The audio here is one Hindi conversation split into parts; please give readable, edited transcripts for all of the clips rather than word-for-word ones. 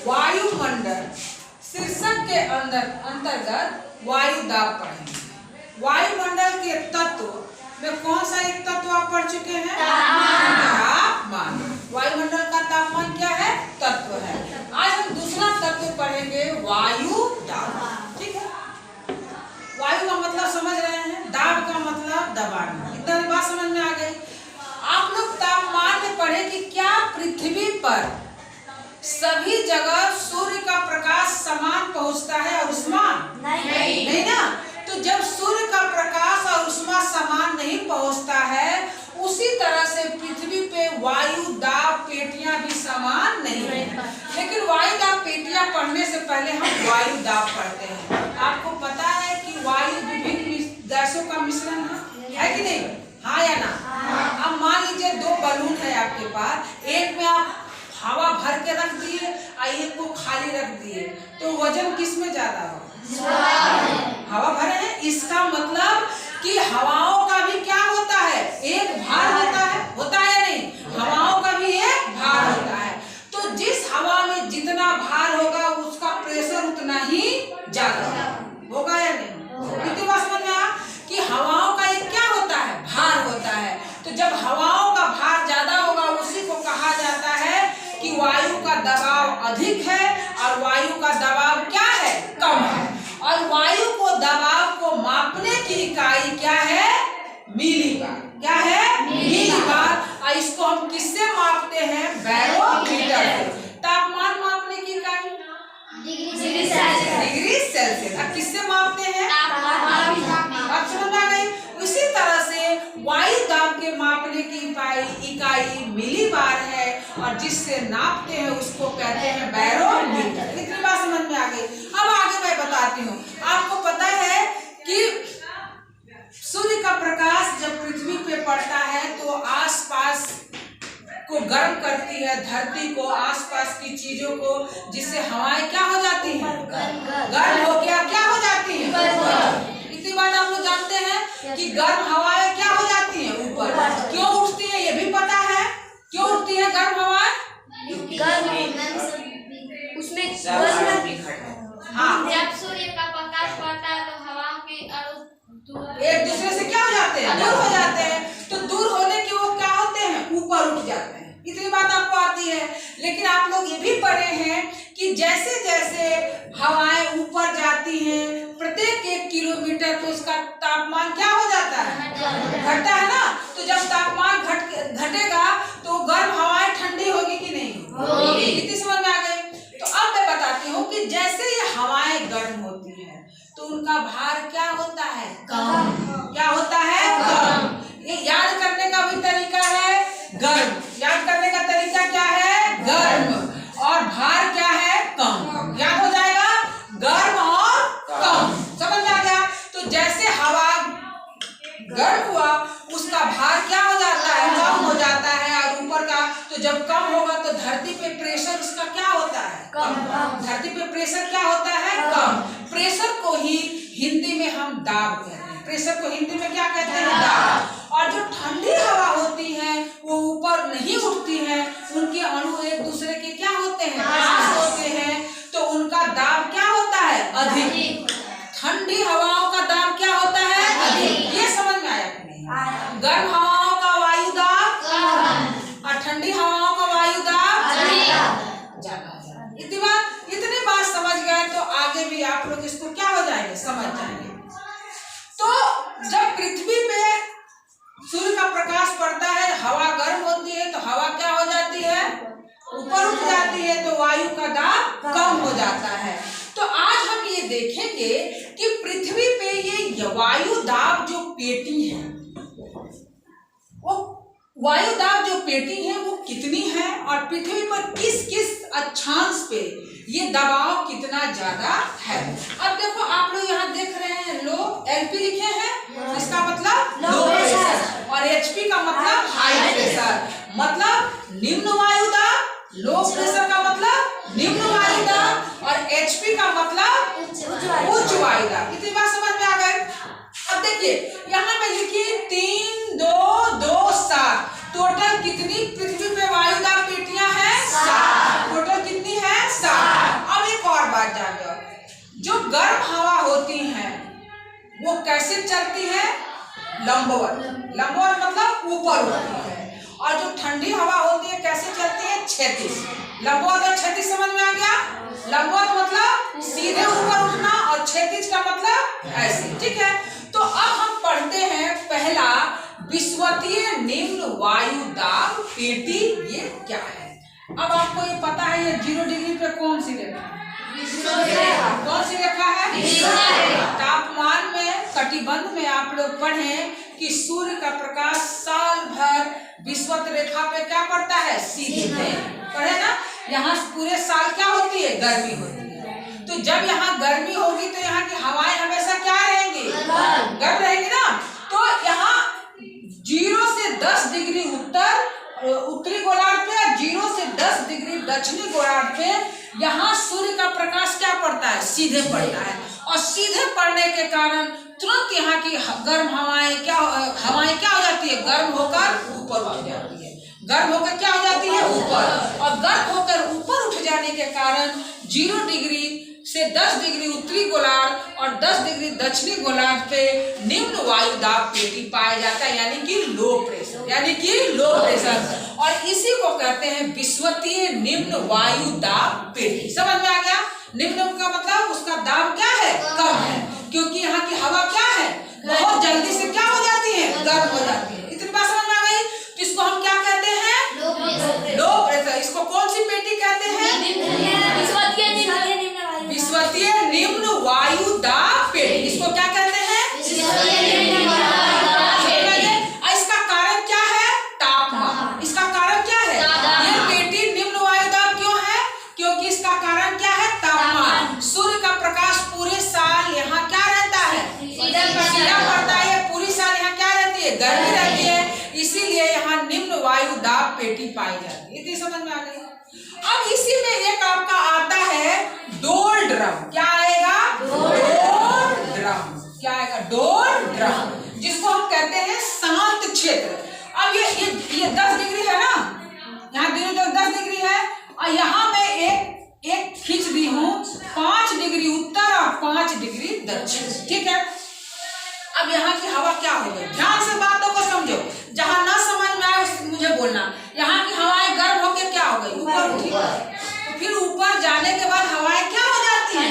वायुमंडल शीर्षक के अंतर्गत वायु दाब पढ़ेंगे। वायुमंडल के तत्व में कौन सा एक तत्व आप पढ़ चुके हैं? तापमान। वायुमंडल का तापमान क्या है? तत्व है। आज हम दूसरा तत्व पढ़ेंगे, वायु दाब। ठीक है, वायु का मतलब समझ रहे हैं, दाब का मतलब दबाना। इतना बात समझ में आ गई। आप लोग तापमान में पढ़े कि क्या पृथ्वी पर सभी जगह सूर्य का प्रकाश समान पहुंचता है और उष्मा नहीं ना? तो जब सूर्य का प्रकाश और उष्मा समान नहीं पहुंचता है, उसी तरह से पृथ्वी पे वायु दाब पेटियां भी समान नहीं है। लेकिन वायु दाब पेटियां पढ़ने से पहले हम वायु दाब पढ़ते हैं। आपको पता है कि वायु विभिन्न गैसों का मिश्रण है कि नहीं? हाँ या ना? अब मान लीजिए दो बलून है आपके पास, एक में आप हवा भर के रख दिए और एक को खाली रख दिए, तो वजन किस में ज्यादा होगा? हवा भरे हैं। इसका मतलब कि हवाओं का भी क्या होता है? एक भार होता है या नहीं? हवाओं का भी एक भार होता है। तो जिस हवा में जितना भार होगा उसका प्रेशर उतना ही ज्यादा होगा या नहीं? इतनी बात समझ में आया कि हवाओं का एक क्या होता है? भार होता है। तो जब हवाओं का भार ज्यादा होगा उसी को कहा जाता है कि वायु का दबाव अधिक है और वायु का दबाव क्या है? कम है। और वायु को दबाव को मापने की इकाई क्या है? मिलीबार। क्या है? मिलीबार। और इसको हम किससे मापते हैं? बैरोमीटर। तापमान मापने की इकाई डिग्री सेल्सियस। अब किससे मापते हैं? अब समझ आ गई। उसी तरह से वायु दाब के मापने की इकाई मिलीबार है और जिससे नापते हैं उसको कहते हैं बैरोमीटर। इतनी बात समझ में आ गई। अब आगे मैं बताती हूँ। आपको पता है कि सूर्य का प्रकाश जब पृथ्वी पे पड़ता है तो आसपास को गर्म करती है, धरती को, आसपास की चीजों को, जिससे हवाएं क्या हो जाती हैं? गर्म हो गया क्या हो जाती हैं? इतनी बात आप लोग जानते हैं कि गर्म हवाएं क्या हो जाती हैं? ऊपर। क्यों उठती है ये भी पता है? क्यों उठती है गर्म हवाएं? उसमें हाँ, जब सूर्य का प्रकाश पड़ता है तो हवाओं के अणु एक दूसरे से क्या हो जाते हैं? दूर हो जाते हैं। तो दूर होने के वो क्या होते हैं? ऊपर उठ जाते हैं। इतनी बात आपको आती है। लेकिन आप लोग ये भी पढ़े हैं कि जैसे जैसे हवाएं ऊपर जाती हैं, प्रत्येक 1 किलोमीटर तो उसका तापमान क्या हो जाता है? घटता है ना? तो जब तापमान घटेगा तो गर्म हवाएं ठंडी होगी कि नहीं होगी? इतनी समझ में आ गई। तो अब मैं बताती हूँ कि जैसे ये हवाएं गर्म होती है तो उनका भार क्या होता है? कम। क्या होता है? कम। ये याद करने का भी तरीका है गर्म। याद करने का तरीका क्या है? गर्म। और भार क्या है? कम। याद हो जाएगा, गर्म और कम। समझ में आ गया? तो जैसे हवा गर्म हुआ उसका भार क्या हो जाता है? कम हो जाता है। और ऊपर का तो जब कम होगा तो धरती पे प्रेशर उसका क्या होता है? कम। धरती पे प्रेशर क्या होता है? कम। प्रेशर को ही हिंदी में हम दाब कहते हैं। प्रेशर को हिंदी में क्या कहते हैं? दाब। और जो ठंडी हवा होती है वो ऊपर नहीं उठती है, उनके अणु एक दूसरे के क्या होते हैं? पास होते हैं, तो उनका दाब क्या होता है? अधिक। ठंडी हवाओं का दाब क्या होता है? अधिक। ये समझ में आया कि नहीं? गर्म हवाओं का वायु दाब और ठंडी हवाओं का वायु दाब ज्यादा। इतनी बात समझ गए तो आगे भी आप लोग इसको क्या हो जाएंगे? समझ जाएंगे। तो जब पृथ्वी पे सूर्य का प्रकाश पड़ता है, हवा गर्म होती है तो हवा क्या हो जाती है? ऊपर उठ जाती है, तो वायु का दाब कम हो जाता है। तो आज हम ये देखेंगे कि पृथ्वी पे ये वायु दाब जो पेटी है, वो वायु दाब जो पेटी है वो कितनी है और पृथ्वी पर किस किस अक्षांश पे ये दबाव कितना ज्यादा है। अब देखो आप लोग यहाँ देख रहे हैं लो LP लिखे हैं, इसका मतलब लो प्रेशर, और HP का मतलब हाई प्रेशर, मतलब निम्न वायु दाब। लो प्रेशर का मतलब निम्न वायु दाब और HP का मतलब उच्च वायु दाब। इतनी बात समझ में आ गई। अब देखिए यहाँ पे लिखिए 3, 2, 2, 7। टोटल कितनी पृथ्वी पे वायु दाब पेटियां हैं? 7। टोटल कितनी है? 7। कैसे चलती है? लंबवत। लंबवत मतलब ऊपर उठती है। और जो ठंडी हवा होती है कैसे चलती है? क्षैतिज। लंबवत और क्षैतिज समझ में आ गया? लंबवत मतलब सीधे ऊपर उठना और क्षैतिज का मतलब ऐसे, ठीक है। तो अब हम पढ़ते हैं पहला विषुवतीय निम्न वायु दाब पेटी, ये क्या है? अब आपको ये पता है ये 0 डिग्री पे कौन सी रेखा है? कौन सी रेखा है? तापमान में कटिबंध में आप लोग पढ़े कि सूर्य का प्रकाश साल भर विषुवत रेखा पे क्या पड़ता है? सीधे पढ़े ना। यहाँ पूरे साल क्या होती है? गर्मी होती है। तो जब यहाँ गर्मी होगी तो यहाँ की हवाएं हमेशा क्या रहेंगी? गर्म रहेंगी ना। तो यहाँ 0 से 10 डिग्री उत्तरी गोलार्ध पे, 0 से 10 डिग्री दक्षिणी गोलार्ध पे यहाँ सूर्य का प्रकाश क्या पड़ता है? सीधे पड़ता है। और सीधे पड़ने के कारण तुरंत यहाँ की गर्म हवाएं क्या हो जाती है? गर्म होकर ऊपर उठ जाती है। गर्म होकर क्या हो जाती है? ऊपर। और गर्म होकर ऊपर उठ जाने के कारण 0 डिग्री से 10 डिग्री उत्तरी गोलार्ध और 10 डिग्री दक्षिणी गोलार्ध पे निम्न वायु दाब पेटी पाया जाता है, यानी कि लो प्रेशर, यानी कि लो प्रेशर। और इसी को कहते हैं विषुवतीय निम्न वायु दाब पेटी। समझ में आ गया? निम्न का मतलब उसका दाब क्या है? कम है, क्योंकि यहाँ की हवा क्या है? बहुत जल्दी से क्या हो जाती है? गर्म हो जाती है। इतनी बात समझ में आ गई? तो इसको हम क्या कहते हैं? Low pressure. इसको कौन सी पेटी कहते हैं? विषुवतीय निम्न वायु दाब पेटी। इसको क्या कहते हैं? इसका कारण क्या है? तापमान। इसका कारण क्या है? ये पेटी निम्न वायु दाब क्यों है? क्योंकि इसका कारण क्या है? तापमान। सूर्य का प्रकाश पूरे साल यहाँ क्या रहता है? सीधा पड़ता है। पूरी साल यहाँ क्या रहती है? गर्मी रहती है। इसीलिए यहाँ निम्न वायु दाब पेटी पाई जाती है। इतनी समझ में आ गई? अब इसी में एक आपका आता है डोल ड्रम। क्या आएगा? डोल ड्रम। क्या आएगा? डोल ड्रम, जिसको हम कहते हैं शांत क्षेत्र। अब ये 10 डिग्री है ना, यहाँ 10 डिग्री है और यहाँ मैं एक खींच दी हूँ 5 डिग्री उत्तर और 5 डिग्री दक्षिण, ठीक है। अब यहाँ की हवा क्या हो गई? ध्यान से बातों को समझो, जहाँ ना समझ में आए मुझे बोलना। यहाँ की हवाएं गर्म होकर क्या हो गई? ऊपर उठी। तो फिर ऊपर जाने के बाद हवाएं क्या हो जाती हैं?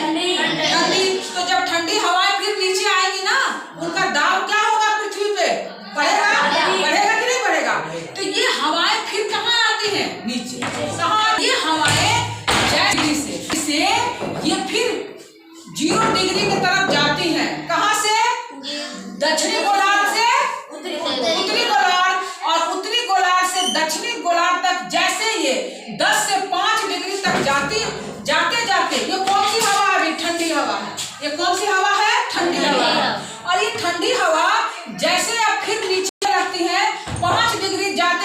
ठंडी। तो जब ठंडी हवाएं फिर नीचे आएगी ना, उनका दाब क्या होगा? पृथ्वी पे बढ़ेगा कि नहीं बढ़ेगा? तो ये हवाएं फिर कहाँ आती हैं? नीचे। कहाँ? ये हवाएं जैसे ये फिर 0 डिग्री की तरफ जाती हैं। कहाँ से? दक्षिणी गोलार्ध से उत्तरी गोलार्ध, और उत्तरी गोलार्ध से दक्षिणी गोलार्ध तक जैसे ये 10 से 5 डिग्री तक जाते ये कौन सी हवा है? ठंडी हवा है। ये कौन सी हवा है? ठंडी हवा है। और ये ठंडी हवा जैसे अब फिर नीचे लगती है, 5 डिग्री जाते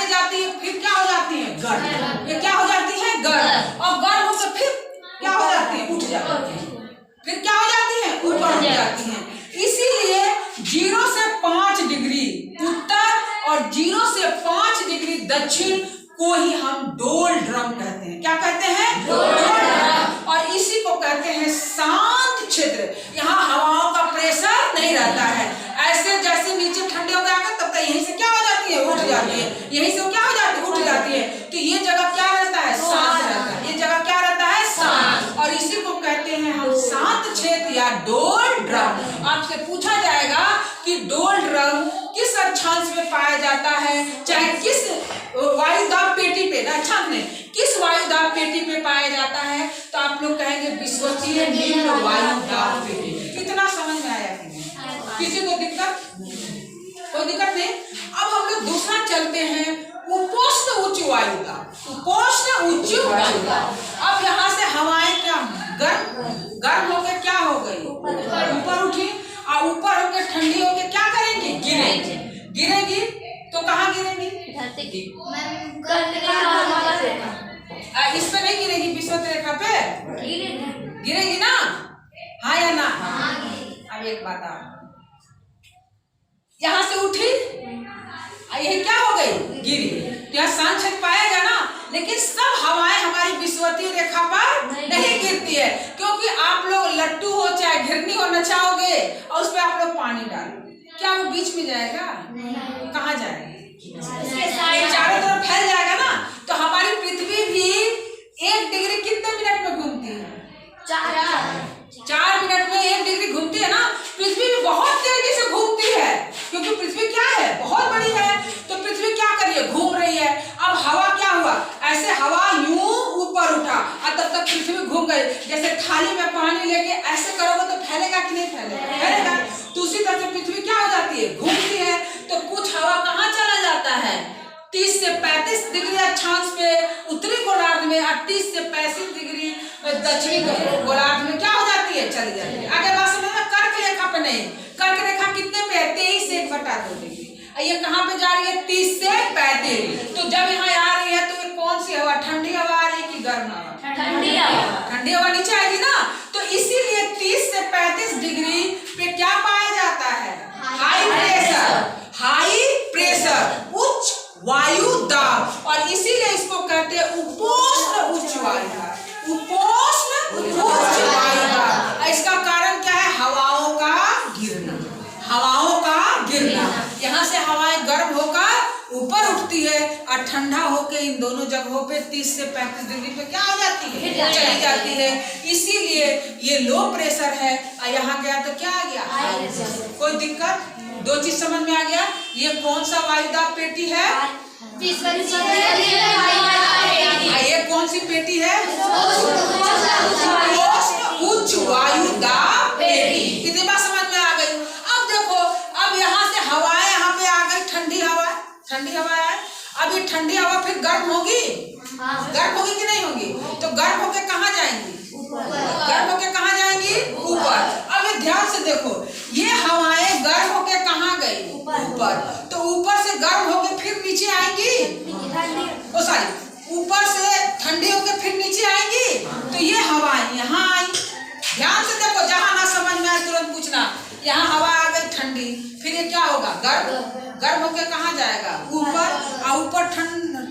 फिर क्या हो जाती है? गर्म। ये क्या हो जाती है? गर्म। और गर्म होकर फिर क्या हो जाती है? उठ जाती है। फिर क्या हो जाती है? ऊपर उठ जाती है। इसीलिए 0 से 5 डिग्री उत्तर और 0 से 5 डिग्री दक्षिण को ही हम डोल ड्रम कहते हैं। क्या कहते हैं? डोल ड्रम। और इसी को कहते हैं शांत क्षेत्र। यहाँ हवाओं का प्रेशर नहीं रहता है। ऐसे जैसे नीचे ठंडे हो गया तब तक यहीं से क्या हो जाती है? उठ जाती है। यहीं से क्या हो जाती है? उठ जाती है। तो ये जगह क्या रहता है? शांत रहता है। ये जगह क्या रहता है? शांत। और इसी को कहते हैं हम शांत क्षेत्र या डोल ड्रम। आपसे पूछा जाएगा कि डोल ड्रम किस अक्षांश में पाया जाता है, चाहे किस वायु दाब पेटी पे, अक्षांश में किस वायु दाब पेटी पे पाया जाता है, तो आप लोग कहेंगे विषुवतीय निम्न वायु दाब पेटी। कितना समझ में आया? किसी को दिक्कत? कोई दिक्कत नहीं। अब हम लोग दूसरा चलते हैं उपोष्ण उच्च वायु दाब। उपोष्ण उच्च वायु दाब। अब यहाँ से हवाएं क्या गर्म होकर क्या हो गई? ऊपर उठी, और ऊपर होकर ठंडी होकर क्या करेंगी? गिरेगी। तो कहाँ गिरेगी? इस पे नहीं गिरेगी, विषुवत रेखा पे गिरेगी ना? हाँ या ना? अब एक बात आ, यहाँ से उठी, यही क्या हो गई? गिरी। यहाँ शांत क्षेत्र पाएगा ना, लेकिन सब हवाएं हमारी विषुवतीय रेखा पर नहीं गिरती है, क्योंकि आप लोग लट्टू हो चाहे घिरनी हो नचाओगे और उस पर आप लोग पानी डालो, क्या वो बीच में जाएगा? कहाँ जाएगा? चारों तरफ फैल जाएगा ना। तो हमारी पृथ्वी भी 1 डिग्री कितने मिनट में घूमती है? 4 मिनट में 1 डिग्री घूमती है ना। पृथ्वी भी बहुत तेजी से घूमती है, क्योंकि पृथ्वी क्या है? बहुत बड़ी है। तो पृथ्वी क्या कर रही है? घूम रही है। अब हवा क्या हुआ? ऐसे हवा यूं ऊपर उठा और तब तक पृथ्वी घूम गई। जैसे थाली में पानी लेके ऐसे करोगे तो फैलेगा कि नहीं फैलेगा? फैलेगा। तो उसी तरह से पृथ्वी क्या हो जाती है? घूमती है। तो कुछ हवा कहाँ चला जाता है? 30 से 35 डिग्री अक्षांश पे उत्तरी गोलार्ध में और 30 से 35 डिग्री दक्षिणी गोलार्ध में क्या हो जाती है? चली जाती है। आगे बात समझ में? कर्क रेखा पे नहीं। कर्क रेखा कितने पे है? 23 से 1/2 डिग्री। ये कहाँ पे जा रही है? 30 से 35। तो जब यहाँ आ रही है तो ये कौन सी हवा? ठंडी हवा आ रही है कि गर्म हवा? ठंडी हवा। ठंडी हवा नीचे आएगी ना। तो इसीलिए 30 से 35 डिग्री पे क्या पाया जाता है? High pressure. हाई प्रेशर, उच्च वायु दाब। और इसीलिए इसको कहते हैं उपोष्ण उच्च वायु दाब। उपोष्ण उच्च वायु दाब। इसका कारण क्या है? हवाओं का गिरना। हवाओं का गिरना। यहाँ से हवाएं गर्म होकर ऊपर उठती है और ठंडा होकर इन दोनों जगहों पे 30 से 35 डिग्री पे क्या हो जाती है? चली जाती है। इसीलिए ये लो प्रेशर है। और यहाँ गया तो क्या आ गया? कोई दिक्कत? 2 चीज समझ में आ गया। ये कौन सा वायुदाब पेटी है? ये कौन सी पेटी है? उच्च वायुदाब पेटी। कितनी बात समझ में आ गई? अब देखो, अब यहाँ से हवाएं यहाँ पे आ गई। ठंडी हवा, ठंडी हवा है। अब ये ठंडी हवा फिर गर्म होगी? गर्म होगी कि नहीं होगी? तो गर्म होके कहाँ जाएंगी? गर्म होके कहाँ जाएंगी? ऊपर। अब ये ध्यान से देखो, ये हवाएं गर्म होके कहाँ गई? ऊपर। तो ऊपर से गर्म होके फिर नीचे आएंगी? ओ सॉरी, ऊपर से ठंडी होके फिर नीचे आएंगी। तो ये हवाएं यहाँ आई। ध्यान से देखो, जहाँ ना समझ में आए तुरंत पूछना। यहाँ हवा आ गई ठंडी, फिर ये क्या होगा? गर्म। गर्म होके कहाँ जाएगा? ऊपर। और ऊपर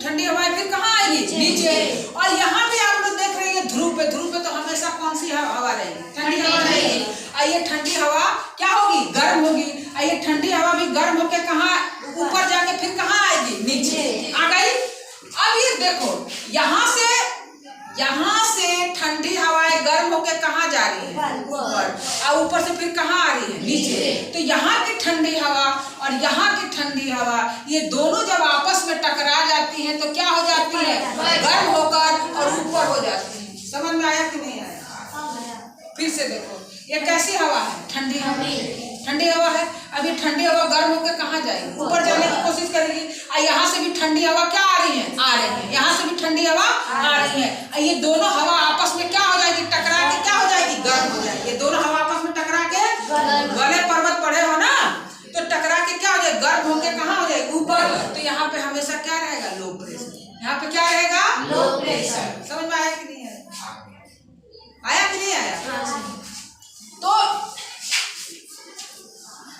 ठंडी हवाएं फिर कहाँ आएगी? नीचे। और यहाँ पे आप लोग देख रहे हैं ध्रुव पे। ध्रुव पे तो हमेशा कौन सी हवा रहेगी? ठंडी हवा रहेगी। और ये ठंडी हवा क्या होगी? गर्म होगी। और ये ठंडी हवा भी गर्म होके कहाँ? ऊपर जाके फिर कहाँ आएगी? नीचे आ गई। अब ये देखो, यहाँ से ठंडी हवाएं गर्म होके कहाँ जा रही है? ऊपर। और ऊपर से फिर कहाँ आ रही है? नीचे। तो यहाँ की ठंडी हवा और यहाँ की ठंडी हवा, ये दोनों जब आपस में टकरा जाती हैं तो क्या हो जाती है? गर्म होकर और ऊपर हो जाती है। समझ में आया कि नहीं आया? फिर से देखो, ये कैसी हवा है? ठंडी हवा। ठंडी हवा है। अभी ठंडी हवा गर्म होकर कहाँ जाएगी? ऊपर जाने की कोशिश करेगी। और यहाँ से भी ठंडी हवा क्या आ रही है? आ रही है। यहाँ से भी ठंडी हवा आ रही है। और ये दोनों हवा आपस में क्या हो जाएगी? टकरा के क्या हो जाएगी? गर्म हो जाएगी। ये दोनों हवा आपस में टकरा के, गले पर्वत पड़े हो ना, तो टकरा के क्या हो जाएगी? गर्म होके कहाँ हो जाएगी? ऊपर। तो यहाँ पे हमेशा क्या रहेगा? Low pressure. यहाँ पे क्या रहेगा? Low pressure. समझ में आया कि नहीं आया? आया कि नहीं आया? तो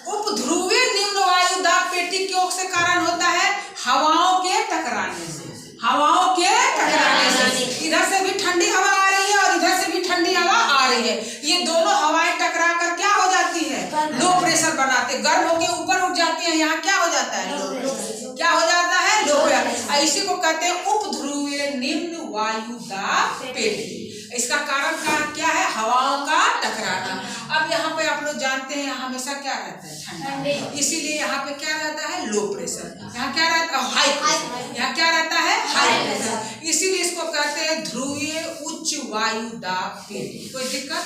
उपध्रुवीय निम्न वायु दाब पेटी क्यों से कारण होता है? हवाओं के टकराने से। हवाओं के टकराने से। इधर से भी ठंडी हवा आ रही है और इधर से भी ठंडी हवा आ रही है। ये दोनों हवाएं टकरा कर क्या हो जाती है? लो प्रेशर बनाते। गर्म होके ऊपर उठ जाती है। यहाँ क्या हो जाता है? Low pressure. क्या हो जाता है? Low pressure. इसी को कहते हैं उपध्रुवीय निम्न वायु दाब पेटी। इसका कारण क्या है? हवाओं का टकराना। अब यहाँ पे आप लोग जानते हैं हमेशा क्या रहता है? ठंडा। इसीलिए यहाँ पे क्या रहता है? Low pressure. यहाँ क्या रहता है? High pressure. यहाँ क्या रहता है? High pressure. इसीलिए इसको कहते हैं ध्रुवीय उच्च वायु दाब पेटी। कोई दिक्कत?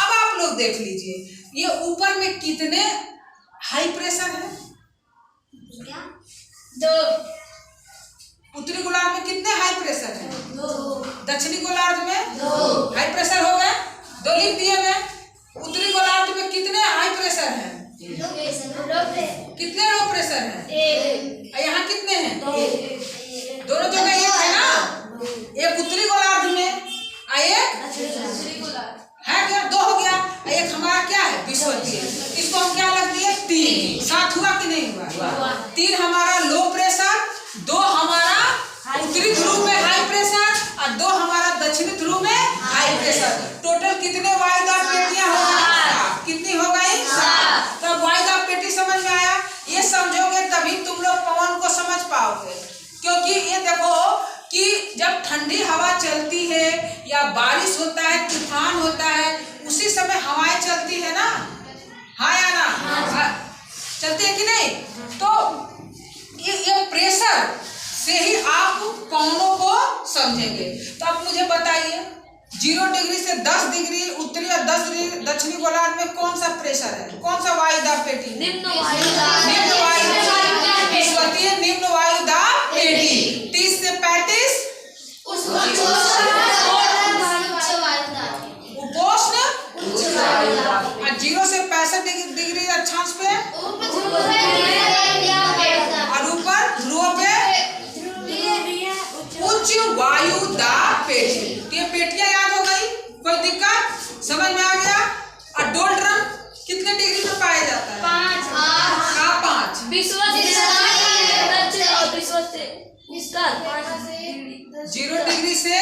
अब आप लोग देख लीजिए, ये ऊपर में कितने हाई प्रेशर है? 2। उत्तरी गोलार्ध में कितने हाई प्रेशर है? 2। दक्षिणी गोलार्ध में 2 हाई प्रेशर हो गए। 2 लिख दिए मैं। उत्तरी गोलार्ध में कितने हाई प्रेशर हैं? कितने लो प्रेशर हैं? 1। यहाँ कितने हैं? 2। दोनों जगह एक है ना। एक उत्तरी गोलार्ध में और एक है क्या? 2 हो गया। एक हमारा क्या है? विषुवतीय। इसको हम क्या लग दिए? 3। 7 हुआ कि नहीं हुआ? 3 हमारा लो प्रेशर, 2 हमारा उत्तरी ध्रुव में हाई प्रेशर और 2 हमारा दक्षिणी ध्रुव में हाई प्रेशर। टोटल कितने वायुदाब पेटियां हो गई? कितने तुम लोग पवन को समझ पाओगे। क्योंकि ये देखो कि जब ठंडी हवा चलती है या बारिश होता है, तूफान होता है, उसी समय हवाएं चलती है ना, हाँ या ना? हाँ। चलती है कि नहीं? तो ये प्रेशर से ही आप पवनों को समझेंगे। तो आप मुझे बताइए 0 डिग्री से 10 डिग्री उत्तरी और 10 डिग्री दक्षिणी गोलार्ध में कौन सा प्रेशर है? कौन सा वायुदाब पेटी? निम्न वायुदाब विश्वतीय निम्न वायुदाब पेटी। 30 से 35 उपोष्ण और 0 से 65 डिग्री अक्षांश पे और ऊपर ध्रुव पे उच्च वायुदाब पेटी। तो ये पेटियां याद हो गई, कोई दिक्कत समझ में आ गया? और डोलड्रम कितने डिग्री में पाया जाता है? 5 0 डिग्री से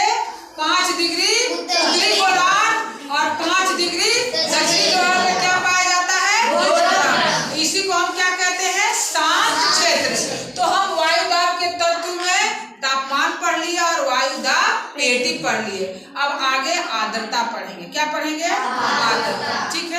5 डिग्री उत्तरी गोलार्ध और 5 डिग्री दक्षिणी गोलार्ध में क्या पाया जाता है? डोलड्रम। इसी को हम क्या कहते हैं? शांत क्षेत्र। तो हम वायुदाब के तत्व में तापमान पढ़ लिया और वायुदाब पेटी पढ़ लिए। अब आगे आर्द्रता पढ़ेंगे। क्या पढ़ेंगे? आर्द्रता। ठीक है।